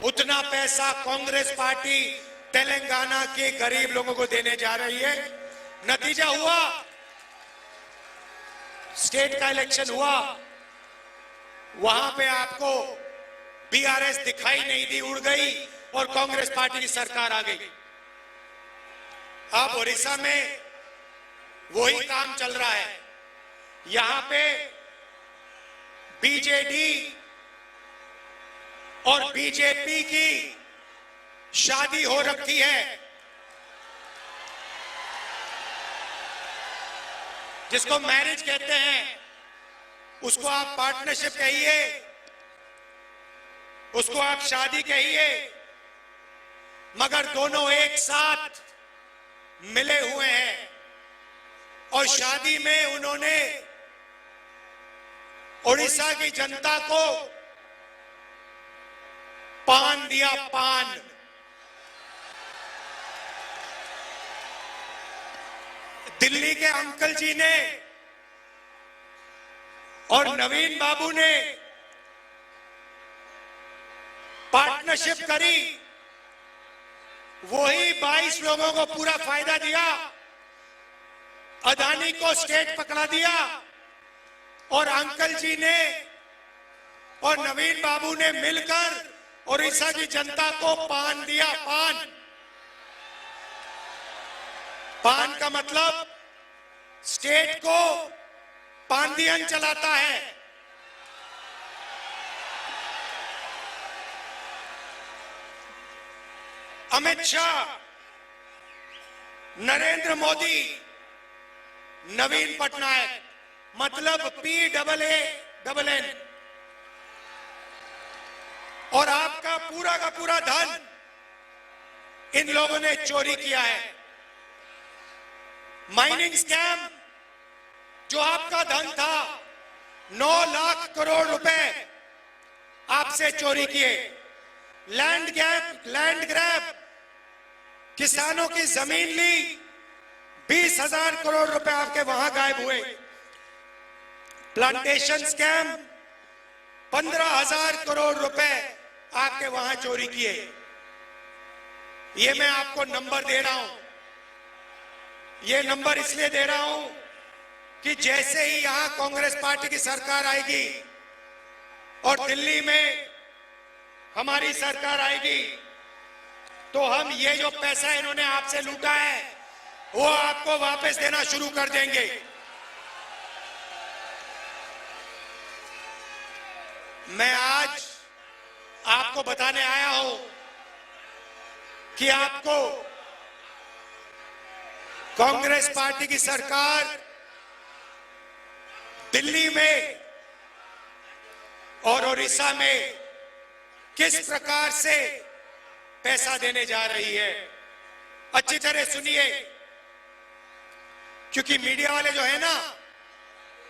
उतना पैसा कांग्रेस पार्टी तेलंगाना के गरीब लोगों को देने जा रही है। नतीजा हुआ, स्टेट का इलेक्शन हुआ, वहां पे आपको बीआरएस दिखाई नहीं दी, उड़ गई और कांग्रेस पार्टी की सरकार आ गई। अब ओडिशा में वही काम चल रहा है। यहां पे बीजेडी और बीजेपी की शादी हो रखी है, जिसको मैरिज कहते हैं, उसको आप पार्टनरशिप कहिए, उसको आप शादी कहिए, मगर दोनों एक साथ मिले हुए हैं। और शादी में उन्होंने ओडिशा की जनता को पान दिया, पान। दिल्ली के अंकल जी ने और नवीन बाबू ने पार्टनरशिप करी, वही 22 लोगों को पूरा फायदा दिया, अदानी को स्टेट पकड़ा दिया, और अंकल जी ने और नवीन बाबू ने मिलकर ओडिशा की जनता को पान दिया, पान। पान का मतलब स्टेट को पांदियन चलाता है। अमित शाह, नरेंद्र मोदी, नवीन पटनायक, मतलब PAAN, और आपका पूरा का पूरा धन इन लोगों ने चोरी किया है। माइनिंग स्कैम, जो आपका धन था, 9 लाख करोड़ रुपए आपसे चोरी किए। लैंड ग्रैब, किसानों की जमीन ली, 20,000 करोड़ रुपए आपके वहां गायब हुए। प्लांटेशन स्कैम, 15,000 करोड़ रुपए आपके वहां चोरी किए। ये मैं आपको नंबर दे रहा हूं, ये नंबर इसलिए दे रहा हूं कि जैसे ही यहां कांग्रेस पार्टी की सरकार आएगी और दिल्ली में हमारी सरकार आएगी, तो हम ये जो पैसा इन्होंने आपसे लूटा है वो आपको वापस देना शुरू कर देंगे। मैं आज आपको बताने आया हूं कि आपको कांग्रेस पार्टी की सरकार दिल्ली में और ओडिशा में किस प्रकार से पैसा देने जा रही है। अच्छी तरह सुनिए, क्योंकि मीडिया वाले जो है ना,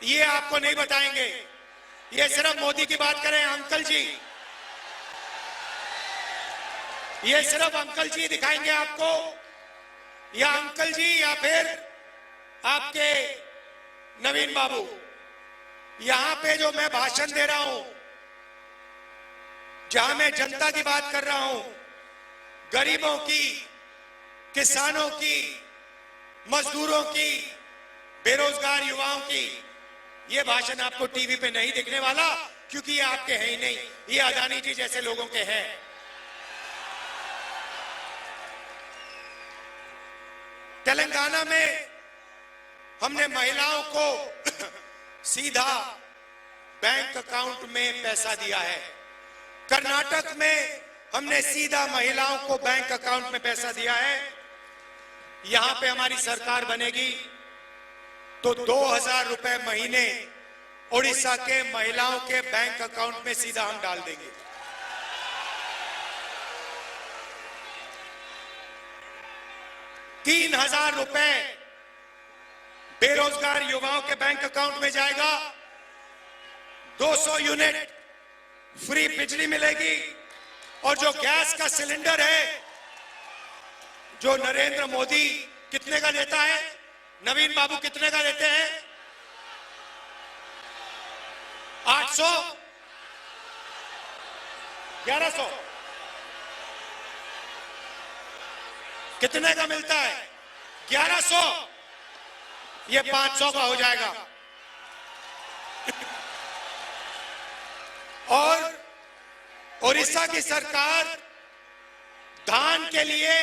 ये आपको नहीं बताएंगे, ये सिर्फ मोदी की बात करें, अंकल जी, ये सिर्फ अंकल जी दिखाएंगे आपको, या अंकल जी या फिर आपके नवीन बाबू। यहां पे जो मैं भाषण दे रहा हूं, जहां मैं जनता की बात कर रहा हूं, गरीबों की, किसानों की, मजदूरों की, बेरोजगार युवाओं की, ये भाषण आपको टीवी पे नहीं दिखने वाला, क्योंकि ये आपके हैं ही नहीं, ये अदानी जी जैसे लोगों के हैं। तेलंगाना में हमने महिलाओं को सीधा बैंक अकाउंट में पैसा दिया है। कर्नाटक में हमने सीधा महिलाओं को बैंक अकाउंट में पैसा दिया है। यहां पे हमारी सरकार बनेगी तो 2,000 रुपए महीने ओडिशा के महिलाओं के बैंक अकाउंट में सीधा हम डाल देंगे। ₹3,000 बेरोजगार युवाओं के बैंक अकाउंट में जाएगा। 200 यूनिट फ्री बिजली मिलेगी। और जो गैस का सिलेंडर है, जो नरेंद्र मोदी कितने का देता है, नवीन बाबू कितने का देते हैं? 800, 1100, कितने का मिलता है? 1100। ये 500 का हो जाएगा। और उड़ीसा की सरकार धान के लिए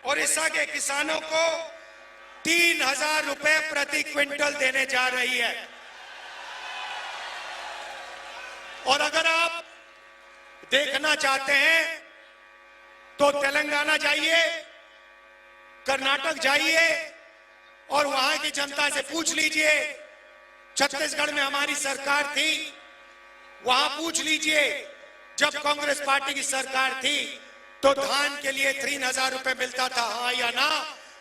उड़ीसा के किसानों को 3000 रुपए प्रति क्विंटल देने जा रही है। और अगर आप देखना चाहते हैं तो तेलंगाना जाइए, कर्नाटक जाइए और वहां की जनता से पूछ लीजिए। छत्तीसगढ़ में हमारी सरकार थी, वहां पूछ लीजिए जब कांग्रेस पार्टी की सरकार थी तो धान के लिए 3000 रुपए मिलता था, हाँ या ना?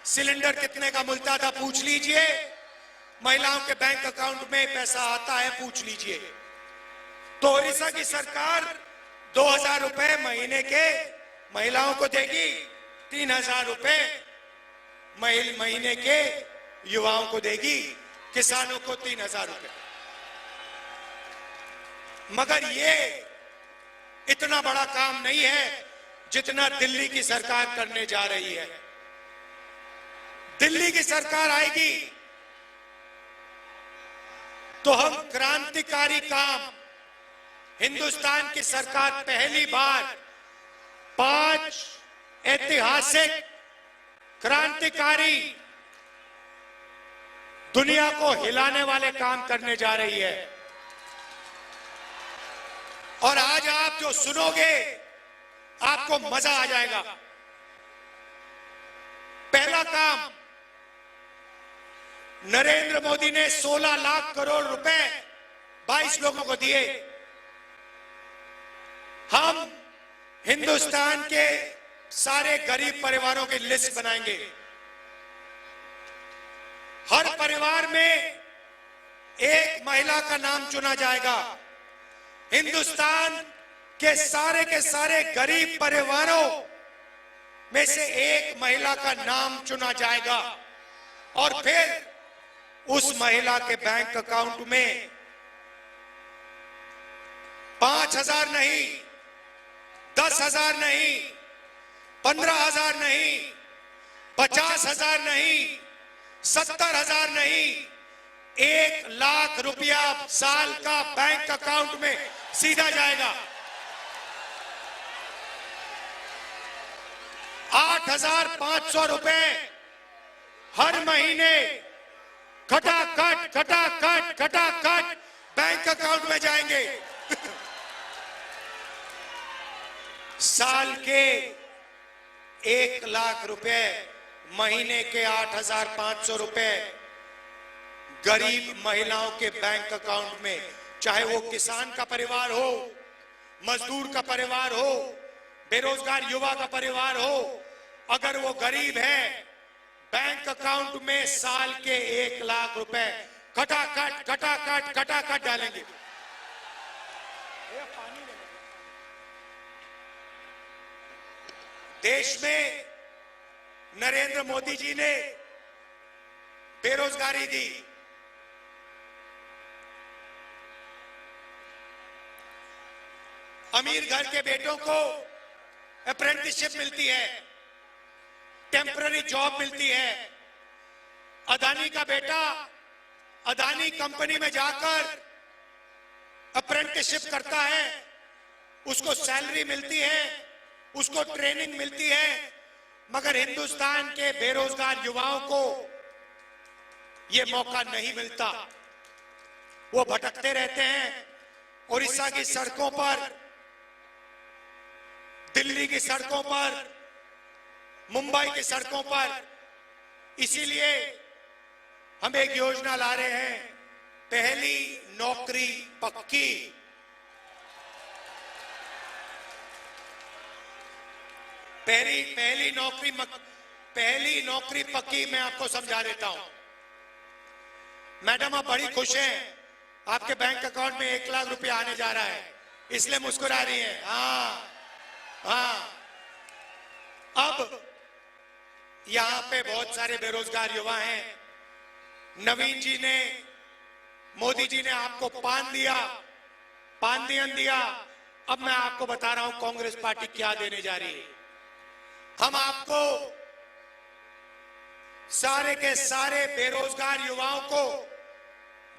सिलेंडर कितने का मिलता था, पूछ लीजिए। महिलाओं के बैंक अकाउंट में पैसा आता है, पूछ लीजिए। तो उड़ीसा की सरकार 2000 रुपए महीने के महिलाओं को देगी, 3000 रुपए महीने के युवाओं को देगी, किसानों को 3000 रुपए। मगर ये इतना बड़ा काम नहीं है जितना दिल्ली की सरकार करने जा रही है। दिल्ली की सरकार आएगी तो हम क्रांतिकारी काम, हिंदुस्तान की सरकार पहली बार 5 ऐतिहासिक क्रांतिकारी, दुनिया को हिलाने वाले काम करने जा रही है। और आज आप जो सुनोगे आपको मजा आ जाएगा। पहला काम, नरेंद्र मोदी ने 16 लाख करोड़ रुपए 22 लोगों को दिए। हम हिंदुस्तान के सारे गरीब परिवारों की लिस्ट बनाएंगे। हर परिवार में एक महिला का नाम चुना जाएगा। हिंदुस्तान के सारे गरीब परिवारों में से एक महिला का नाम चुना जाएगा और फिर उस महिला के बैंक अकाउंट में 5000 नहीं, 10,000 नहीं, 15,000 नहीं, 50,000 नहीं, 70,000 नहीं, 1 लाख रुपया साल का बैंक अकाउंट में सीधा जाएगा। 8,500 रुपए हर महीने खटाखट बैंक अकाउंट में जाएंगे। साल के 1 लाख रुपए, महीने के 8,500 रुपए गरीब महिलाओं के बैंक अकाउंट में, चाहे वो किसान का परिवार हो, मजदूर का परिवार हो, बेरोजगार युवा का परिवार हो, अगर वो गरीब है, बैंक अकाउंट में साल के 1 लाख रुपए खटाखट डालेंगे। देश में नरेंद्र मोदी जी ने बेरोजगारी दी, अमीर घर के बेटों को अप्रेंटिसशिप मिलती है, टेम्पररी जॉब मिलती है। अदानी का बेटा अदानी कंपनी में जाकर अप्रेंटिसशिप करता है, उसको सैलरी मिलती है, उसको ट्रेनिंग मिलती है। मगर हिंदुस्तान के बेरोजगार युवाओं को यह मौका नहीं मिलता, वो भटकते रहते हैं उड़ीसा की सड़कों पर, दिल्ली की सड़कों पर, मुंबई की सड़कों पर। इसीलिए हम एक योजना ला रहे हैं, पहली नौकरी पक्की। पहली नौकरी पक्की मैं आपको समझा देता हूं। मैडम आप बड़ी खुश हैं, आपके बैंक अकाउंट में 1 लाख रुपया आने जा रहा है, इसलिए मुस्कुरा रही हैं। हाँ, अब यहां पे बहुत सारे बेरोजगार युवा हैं। नवीन जी ने, मोदी जी ने आपको पानदियन दिया। अब मैं आपको बता रहा हूं कांग्रेस पार्टी क्या देने जा रही है। हम आपको सारे के सारे बेरोजगार युवाओं को,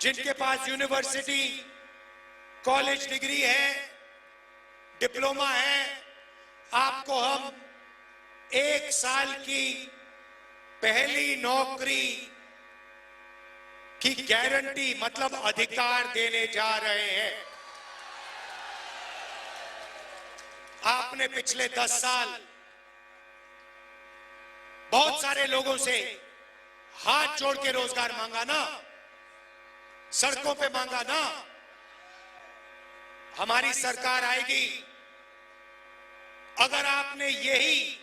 जिनके पास यूनिवर्सिटी कॉलेज डिग्री है, डिप्लोमा है, आपको हम 1 साल की पहली नौकरी की गारंटी मतलब अधिकार देने जा रहे हैं। आपने पिछले 10 साल बहुत सारे लोगों से हाथ जोड़ के रोजगार मांगा ना, सड़कों पे मांगा ना। हमारी सरकार आएगी, अगर आपने यही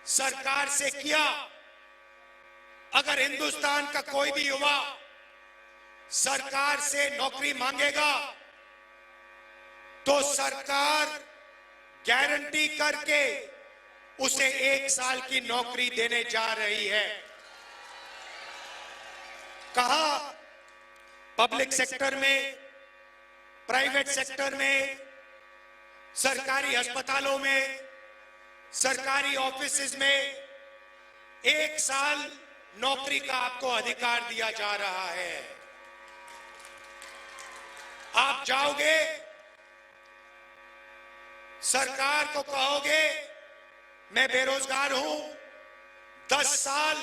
सरकार से किया, अगर हिंदुस्तान का कोई भी युवा सरकार से नौकरी मांगेगा तो सरकार गारंटी करके उसे 1 साल की नौकरी देने जा रही है। कहा पब्लिक सेक्टर में, प्राइवेट सेक्टर में, सरकारी अस्पतालों में, सरकारी ऑफिसेज में 1 साल नौकरी का आपको अधिकार दिया जा रहा है। आप जाओगे, सरकार को कहोगे मैं बेरोजगार हूं, 10 साल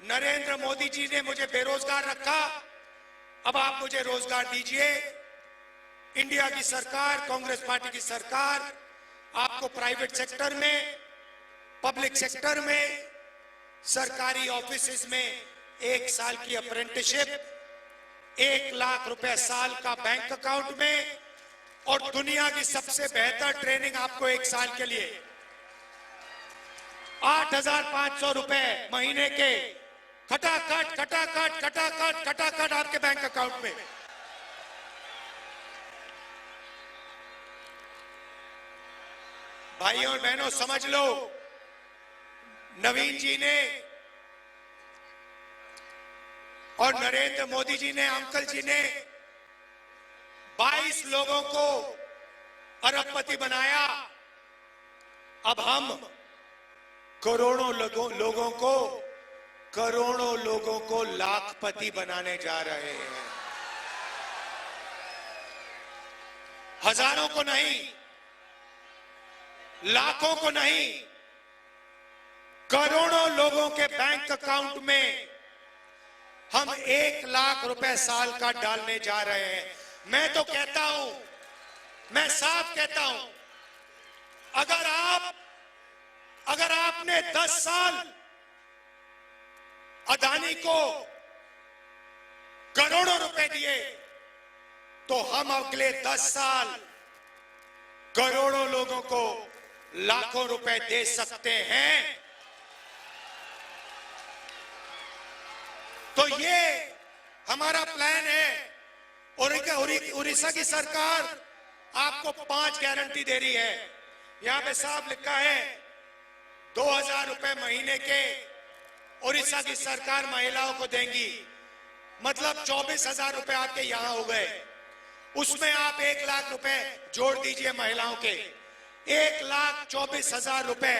नरेंद्र मोदी जी ने मुझे बेरोजगार रखा, अब आप मुझे रोजगार दीजिए। इंडिया की सरकार, कांग्रेस पार्टी की सरकार आपको प्राइवेट सेक्टर में, पब्लिक सेक्टर में, सरकारी ऑफिसेज में 1 साल की अप्रेंटिसशिप, 1 लाख रुपए साल का बैंक अकाउंट में, और दुनिया की सबसे बेहतर ट्रेनिंग आपको 1 साल के लिए 8,500 रुपए महीने के खटाखट खटाखट खटाखट खटाखट आपके बैंक अकाउंट में। भाइयों और बहनों, समझ लो, नवीन जी ने और नरेंद्र मोदी जी ने, अंकल जी ने 22 लोगों को अरबपति बनाया। अब हम करोड़ों लोगों को लाखपति बनाने जा रहे हैं। हजारों को नहीं, लाखों को नहीं, करोड़ों लोगों के बैंक अकाउंट में हम 1 लाख रुपए साल का डालने जा रहे हैं। मैं तो कहता हूं, मैं साफ कहता हूं, अगर आपने 10 साल अदानी को करोड़ों रुपए दिए तो हम अगले 10 साल करोड़ों लोगों को लाखों रुपए दे सकते हैं। तो ये हमारा प्लान है। उड़ीसा की सरकार आपको 5 गारंटी दे रही है। यहां पे साफ लिखा है 2,000 रुपए महीने के उड़ीसा की सरकार महिलाओं को देंगी, मतलब 24,000 रुपए आपके यहां हो गए। उसमें आप 1 लाख रुपए जोड़ दीजिए महिलाओं के, 1,24,000 रुपए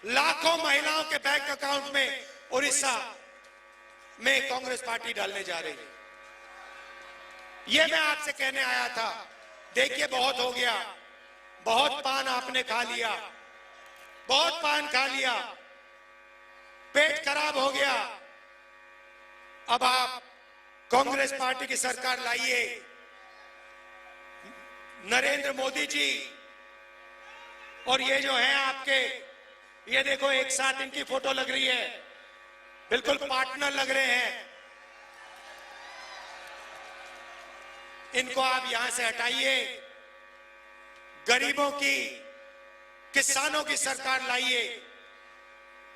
लाखों महिलाओं के बैंक अकाउंट में उड़ीसा में कांग्रेस पार्टी डालने जा रही है। ये मैं आपसे कहने आया था। देखिए, बहुत हो गया, बहुत पान आपने खा लिया, बहुत पान खा लिया, पेट खराब हो गया। अब आप कांग्रेस पार्टी की सरकार लाइए। नरेंद्र मोदी जी और ये जो है आपके, ये देखो एक साथ इनकी फोटो लग रही है, बिल्कुल पार्टनर लग रहे हैं। इनको आप यहां से हटाइए, गरीबों की, किसानों की सरकार लाइए।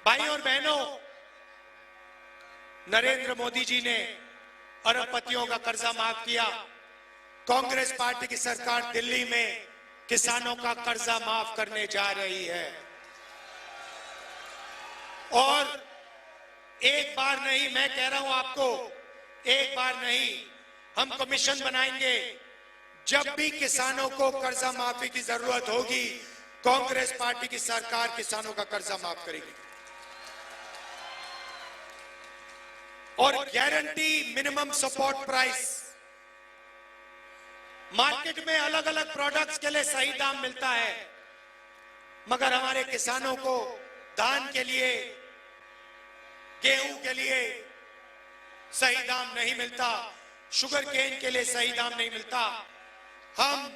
भाइयों और बहनों, नरेंद्र मोदी जी ने अरबपतियों का कर्जा माफ किया। कांग्रेस पार्टी की सरकार दिल्ली में किसानों का कर्जा माफ करने जा रही है। और एक बार नहीं, मैं कह रहा हूं आपको, एक बार नहीं, हम कमीशन बनाएंगे। जब भी किसानों को कर्जा माफी की जरूरत होगी, कांग्रेस पार्टी की सरकार किसानों का कर्जा माफ करेगी। और guarantee minimum support price. Market में अलग अलग प्रोडक्ट्स के लिए सही दाम मिलता है, मगर हमारे किसानों को धान के लिए, गेहूं के लिए सही दाम नहीं मिलता, शुगर केन के लिए सही दाम नहीं मिलता। हम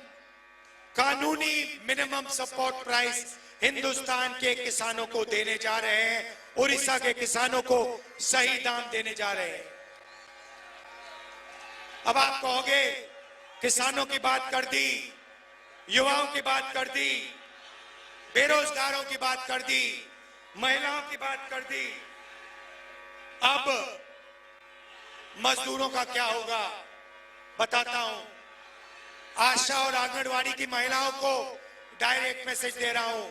कानूनी मिनिमम सपोर्ट प्राइस हिंदुस्तान के किसानों को देने जा रहे हैं, उड़ीसा के किसानों को सही दाम देने जा रहे हैं। अब आप कहोगे किसानों की बात कर दी, युवाओं की बात कर दी, बेरोजगारों की बात कर दी, महिलाओं की बात कर दी, अब मजदूरों का क्या होगा बताता हूं। आशा और आंगनवाड़ी की महिलाओं को डायरेक्ट मैसेज दे रहा हूं,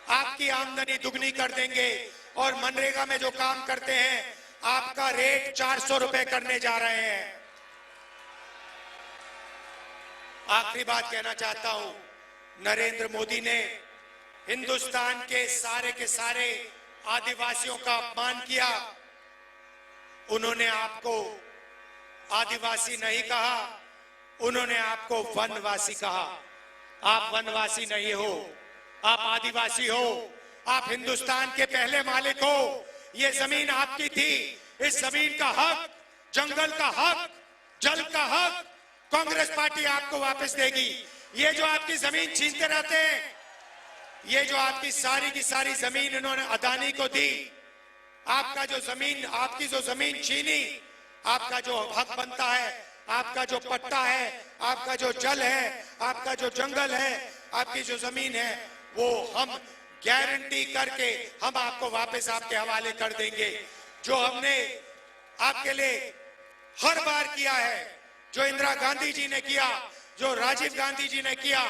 आपकी आमदनी दुगनी कर देंगे और मनरेगा में जो काम करते हैं आपका रेट 400 रुपए करने जा रहे हैं। आखिरी बात कहना चाहता हूं, नरेंद्र मोदी ने हिंदुस्तान के सारे आदिवासियों का अपमान किया। उन्होंने आपको आदिवासी नहीं कहा, उन्होंने आपको वनवासी कहा। आप वनवासी नहीं हो, आप आदिवासी हो। आप हिंदुस्तान के पहले मालिक हो। ये जमीन आपकी थी, इस जमीन का हक, जंगल का हक, जल का हक कांग्रेस पार्टी आपको वापस देगी। ये जो आपकी जमीन छीनते रहते हैं, ये जो आपकी सारी की सारी जमीन इन्होंने अदानी को दी, आपका जो जमीन, आपकी जो जमीन छीनी, आपका जो हक बनता है, आपका जो पट्टा है, आपका जो जल है, आपका जो जंगल है, आपकी जो जमीन है, वो हम गारंटी करके हम आपको वापस आपके हवाले कर देंगे। जो हमने आपके लिए हर बार किया है, जो इंदिरा गांधी जी ने किया, जो राजीव गांधी जी ने किया,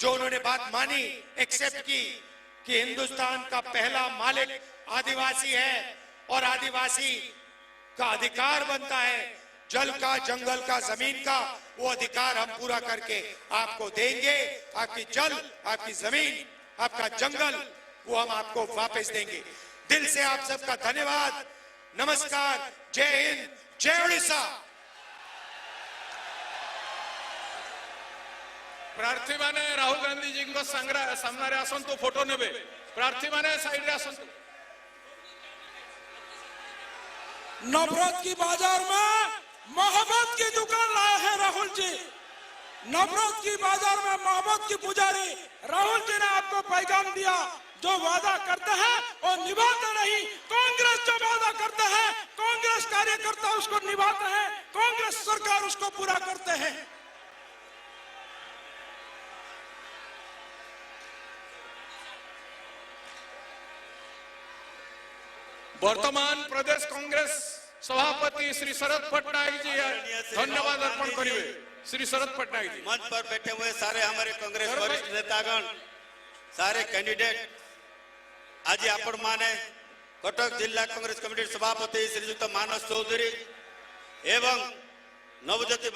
जो उन्होंने बात मानी, एक्सेप्ट की कि हिंदुस्तान का पहला मालिक आदिवासी है और आदिवासी का अधिकार बनता है जल का, जंगल का, जमीन का, वो अधिकार हम पूरा करके आपको देंगे। आपकी जल, आपकी जमीन, आपका जंगल, वो हम आपको वापस देंगे। दिल से आप सबका धन्यवाद। नमस्कार, जय हिंद, जय उड़ीसा। प्रार्थी माने राहुल गांधी जी को सामने आसतु, फोटो नेबे। प्रार्थी माने साइड आसतु। नफरत की बाजार में मोहब्बत की दुकान लाए हैं राहुल जी। नफरत की बाजार में मोहब्बत की पुजारी राहुल जी ने आपको पैगाम दिया, जो वादा करते हैं वो निभाते नहीं। कांग्रेस जो वादा करते हैं, कांग्रेस कार्यकर्ता उसको निभाते हैं, कांग्रेस सरकार उसको पूरा करते हैं। वर्तमान प्रदेश कांग्रेस सभापति श्री शरद पटनायक जी धन्यवाद अर्पण करेंगे। श्री शरद पटनायक जी। मंच पर बैठे हुए सारे हमारे कांग्रेस वरिष्ठ नेतागण, सारे कैंडिडेट, आज आपण माने कटक जिला कांग्रेस कमिटी सभापति श्रीयुक्त मानस चौधरी एवं नवज्योति